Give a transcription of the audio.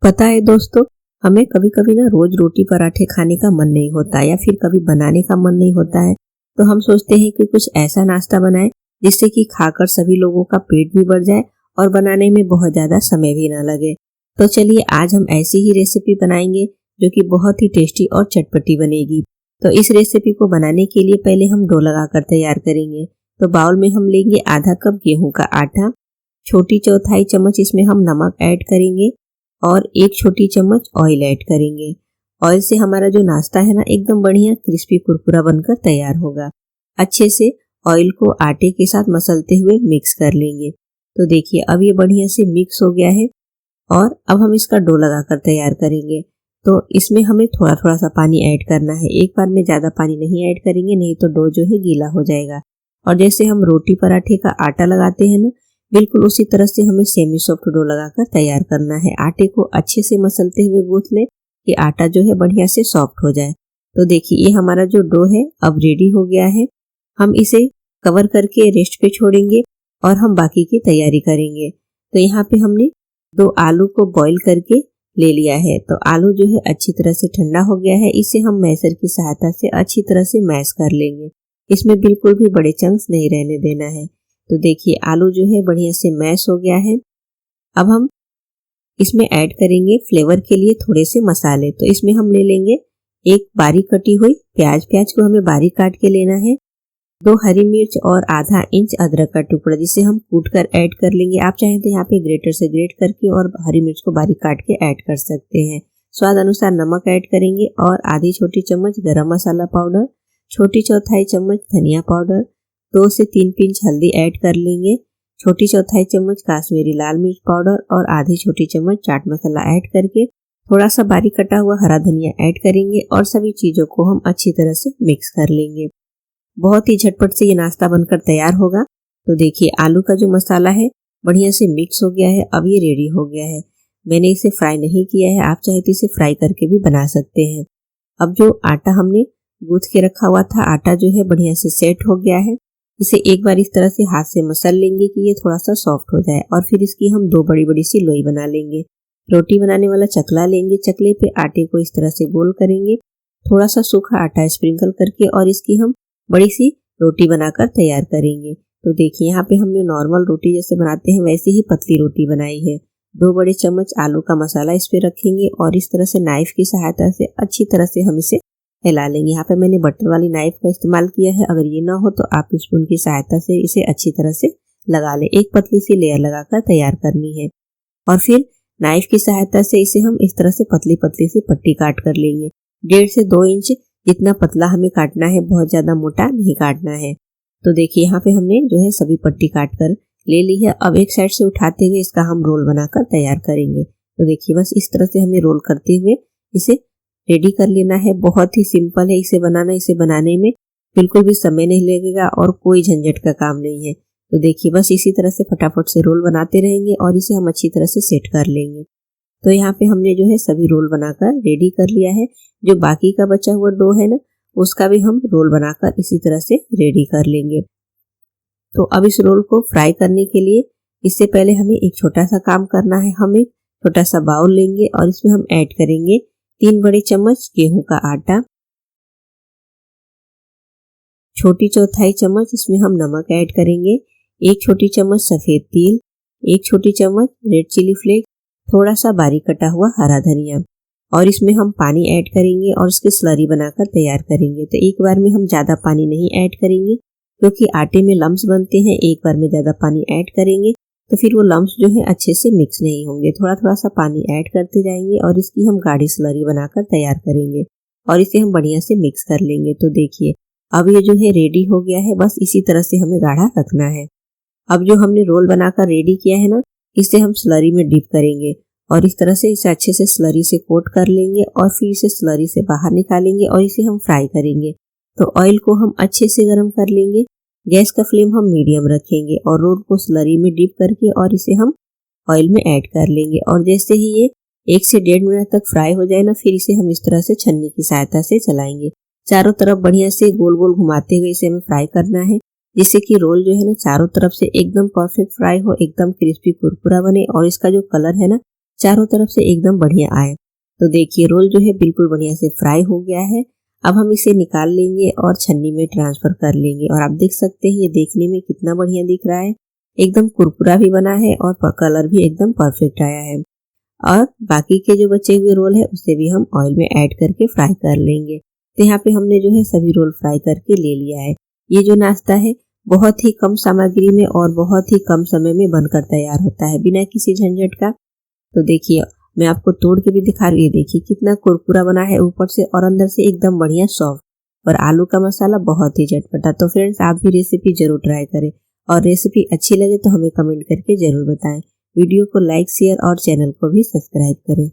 पता है दोस्तों, हमें कभी कभी ना रोज रोटी पराठे खाने का मन नहीं होता या फिर कभी बनाने का मन नहीं होता है। तो हम सोचते हैं कि कुछ ऐसा नाश्ता बनाएं जिससे कि खाकर सभी लोगों का पेट भी भर जाए और बनाने में बहुत ज्यादा समय भी ना लगे। तो चलिए आज हम ऐसी ही रेसिपी बनाएंगे जो कि बहुत ही टेस्टी और चटपटी बनेगी। तो इस रेसिपी को बनाने के लिए पहले हम डो लगाकर तैयार करेंगे। तो बाउल में हम लेंगे आधा कप गेहूं का आटा, छोटी चौथाई चम्मच इसमें हम नमक ऐड करेंगे और 1 छोटी चम्मच ऑयल ऐड करेंगे। ऑयल से हमारा जो नाश्ता है ना एकदम बढ़िया क्रिस्पी कुरकुरा बनकर तैयार होगा। अच्छे से ऑयल को आटे के साथ मसलते हुए मिक्स कर लेंगे। तो देखिए अब ये बढ़िया से मिक्स हो गया है और अब हम इसका डो लगाकर तैयार करेंगे। तो इसमें हमें थोड़ा थोड़ा सा पानी ऐड करना है, एक बार में ज्यादा पानी नहीं ऐड करेंगे, नहीं तो डो जो है गीला हो जाएगा। और जैसे हम रोटी पराठे का आटा लगाते हैं ना, बिल्कुल उसी तरह से हमें सेमी सॉफ्ट डो लगाकर तैयार करना है। आटे को अच्छे से मसलते हुए गूंथ लें कि आटा जो है बढ़िया से सॉफ्ट हो जाए। तो देखिए ये हमारा जो डो है अब रेडी हो गया है। हम इसे कवर करके रेस्ट पे छोड़ेंगे और हम बाकी की तैयारी करेंगे। तो यहाँ पे हमने 2 आलू को बॉईल करके ले लिया है। तो आलू जो है अच्छी तरह से ठंडा हो गया है, इसे हम मैशर की सहायता से अच्छी तरह से मैश कर लेंगे। इसमें बिल्कुल भी बड़े चंक्स नहीं रहने देना है। तो देखिए आलू जो है बढ़िया से मैश हो गया है। अब हम इसमें ऐड करेंगे फ्लेवर के लिए थोड़े से मसाले। तो इसमें हम ले लेंगे 1 बारीक कटी हुई प्याज को हमें बारीक काट के लेना है, 2 हरी मिर्च और आधा इंच अदरक का टुकड़ा जिसे हम कूट कर ऐड कर लेंगे। आप चाहें तो यहाँ पे ग्रेटर से ग्रेट करके और हरी मिर्च को बारीक काट के ऐड कर सकते हैं। स्वाद अनुसार नमक ऐड करेंगे और आधी छोटी चम्मच गरम मसाला पाउडर, छोटी चौथाई चम्मच धनिया पाउडर, 2 से 3 पिंच हल्दी ऐड कर लेंगे, छोटी चौथाई चम्मच काश्मीरी लाल मिर्च पाउडर और आधी छोटी चम्मच चाट मसाला ऐड करके थोड़ा सा बारीक कटा हुआ हरा धनिया ऐड करेंगे और सभी चीजों को हम अच्छी तरह से मिक्स कर लेंगे। बहुत ही झटपट से ये नाश्ता बनकर तैयार होगा। तो देखिए आलू का जो मसाला है बढ़िया से मिक्स हो गया है, अब ये रेडी हो गया है। मैंने इसे फ्राई नहीं किया है, आप चाहे तो इसे फ्राई करके भी बना सकते हैं। अब जो आटा हमने गूंथ के रखा हुआ था, आटा जो है बढ़िया से सेट हो गया है। इसे एक बार इस तरह से हाथ से मसल लेंगे कि ये थोड़ा सा सॉफ्ट हो जाए और फिर इसकी हम 2 बड़ी बड़ी सी लोई बना लेंगे। रोटी बनाने वाला चकला लेंगे, चकले पे आटे को इस तरह से गोल करेंगे, थोड़ा सा सूखा आटा स्प्रिंकल करके और इसकी हम बड़ी सी रोटी बनाकर तैयार करेंगे। तो देखिए यहाँ पे हमने नॉर्मल रोटी जैसे बनाते हैं वैसे ही पतली रोटी बनाई है। 2 बड़े चम्मच आलू का मसाला इस पे रखेंगे और इस तरह से नाइफ की सहायता से अच्छी तरह से हम इसे हिला लेंगे। यहाँ पे मैंने बटर वाली नाइफ का इस्तेमाल किया है, अगर ये ना हो तो आप स्पून की सहायता से इसे अच्छी तरह से लगा लें। एक पतली सी लेयर लगाकर तैयार करनी है और फिर नाइफ की सहायता से इसे हम इस तरह से पतली पतली सी पट्टी काट कर लेंगे। 1.5 से 2 इंच जितना पतला हमें काटना है, बहुत ज्यादा मोटा नहीं काटना है। तो देखिए यहाँ पे हमने जो है सभी पट्टी काट कर ले ली है। अब एक साइड से उठाते हुए इसका हम रोल बनाकर तैयार करेंगे। तो देखिए बस इस तरह से हमें रोल करते हुए इसे रेडी कर लेना है। बहुत ही सिंपल है इसे बनाना, इसे बनाने में बिल्कुल भी समय नहीं लगेगा और कोई झंझट का काम नहीं है। तो देखिए बस इसी तरह से फटाफट से रोल बनाते रहेंगे और इसे हम अच्छी तरह से सेट कर लेंगे। तो यहाँ पे हमने जो है सभी रोल बनाकर रेडी कर लिया है। जो बाकी का बचा हुआ डो है ना, उसका भी हम रोल बनाकर इसी तरह से रेडी कर लेंगे। तो अब इस रोल को फ्राई करने के लिए इससे पहले हमें एक छोटा सा काम करना है। हम एक छोटा सा बाउल लेंगे और इसमें हम ऐड करेंगे 3 बड़े चम्मच गेहूं का आटा, छोटी चौथाई चम्मच इसमें हम नमक ऐड करेंगे, 1 छोटी चम्मच सफेद तिल, 1 छोटी चम्मच रेड चिली फ्लेक्स, थोड़ा सा बारीक कटा हुआ हरा धनिया और इसमें हम पानी ऐड करेंगे और इसकी स्लरी बनाकर तैयार करेंगे। तो एक बार में हम ज्यादा पानी नहीं ऐड करेंगे क्योंकि आटे में लम्स बनते हैं। एक बार में ज्यादा पानी ऐड करेंगे तो फिर वो लम्स जो है अच्छे से मिक्स नहीं होंगे। थोड़ा थोड़ा सा पानी ऐड करते जाएंगे और इसकी हम गाढ़ी स्लरी बनाकर तैयार करेंगे और इसे हम बढ़िया से मिक्स कर लेंगे। तो देखिए अब ये जो है रेडी हो गया है, बस इसी तरह से हमें गाढ़ा रखना है। अब जो हमने रोल बनाकर रेडी किया है ना, इसे हम स्लरी में डिप करेंगे और इस तरह से इसे अच्छे से स्लरी से कोट कर लेंगे और फिर इसे स्लरी से बाहर निकालेंगे और इसे हम फ्राई करेंगे। तो ऑयल को हम अच्छे से गर्म कर लेंगे, गैस का फ्लेम हम मीडियम रखेंगे और रोल को स्लरी में डिप करके और इसे हम ऑयल में ऐड कर लेंगे। और जैसे ही ये 1 से 1.5 मिनट तक फ्राई हो जाए ना, फिर इसे हम इस तरह से छन्नी की सहायता से चलाएंगे। चारों तरफ बढ़िया से गोल गोल घुमाते हुए इसे हमें फ्राई करना है, जिससे कि रोल जो है ना चारों तरफ से एकदम परफेक्ट फ्राई हो, एकदम क्रिस्पी कुरकुरा बने और इसका जो कलर है ना चारों तरफ से एकदम बढ़िया आए। तो देखिए रोल जो है बिल्कुल बढ़िया से फ्राई हो गया है। अब हम इसे निकाल लेंगे और छन्नी में ट्रांसफर कर लेंगे। और आप देख सकते हैं ये देखने में कितना बढ़िया दिख रहा है, एकदम कुरकुरा भी बना है और कलर भी एकदम परफेक्ट आया है। और बाकी के जो बचे हुए रोल है उसे भी हम ऑयल में ऐड करके फ्राई कर लेंगे। तो यहाँ पे हमने जो है सभी रोल फ्राई करके ले लिया है। ये जो नाश्ता है बहुत ही कम सामग्री में और बहुत ही कम समय में बनकर तैयार होता है बिना किसी झंझट का। तो देखिए मैं आपको तोड़ के भी दिखा रही हूँ, देखिए कितना कुरकुरा बना है ऊपर से और अंदर से एकदम बढ़िया सॉफ्ट। और आलू का मसाला बहुत ही चटपटा। तो फ्रेंड्स आप भी रेसिपी जरूर ट्राई करें और रेसिपी अच्छी लगे तो हमें कमेंट करके जरूर बताएं। वीडियो को लाइक शेयर और चैनल को भी सब्सक्राइब करें।